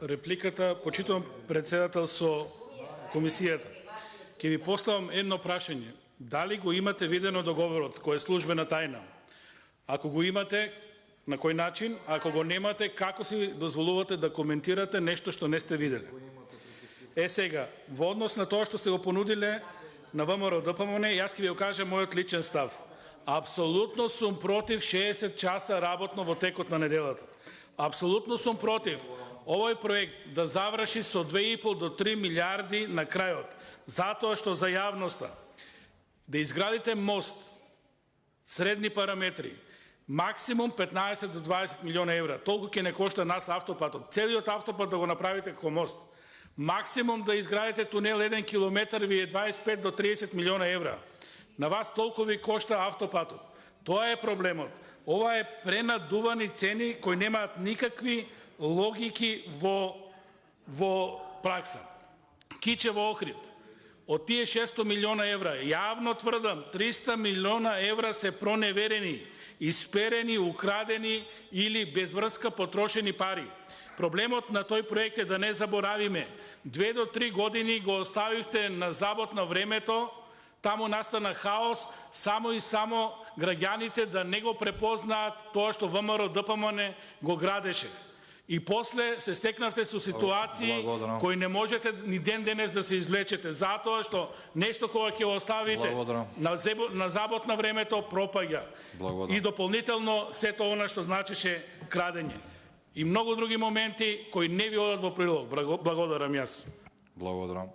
репликата, почитувам председател со комисијата. Ќе ви поставам едно прашање. Дали го имате видено договорот кој е службена тајна? Ако го имате, на кој начин? Ако го немате, како си дозволувате да коментирате нешто што не сте видели? Сега, во однос на тоа што сте го понудиле на ВМРО ДПМН, јас ќе ви го кажам мојот личен став. Апсолутно сум против 60 часа работно во текот на неделата. Апсолутно сум против овој проект да заврши со 2,5 до 3 милиарди на крајот, затоа што за јавноста да изградите мост, средни параметри, максимум 15 до 20 милиона евра. Толку ќе не кошта нас автопатот. Целиот автопат да го направите како мост. Максимум да изградите тунел 1 километар ви е 25 до 30 милиона евра. На вас толку ви кошта автопатот. Тоа е проблемот. Ова е пренадувани цени кои немаат никакви логики во пракса. Кичево Охрид. Од тие 600 милиона евра, јавно тврдам, 300 милиона евра се проневерени, исперени, украдени или без врска потрошени пари. Проблемот на тој проект е да не заборавиме. 2 до 3 години го оставивте на забот на времето, таму настана хаос, само и само граѓаните да не го препознаат тоа што ВМРО ДПМН го градеше. И после се стекнавте со ситуации кои не можете ни ден денес да се извлечете, затоа што нешто кога ќе оставите на забот на времето пропаѓа. И дополнително сето она што значеше крадење. И многу други моменти кои не ви одат во прилог. Благодарам јас. Благодарам.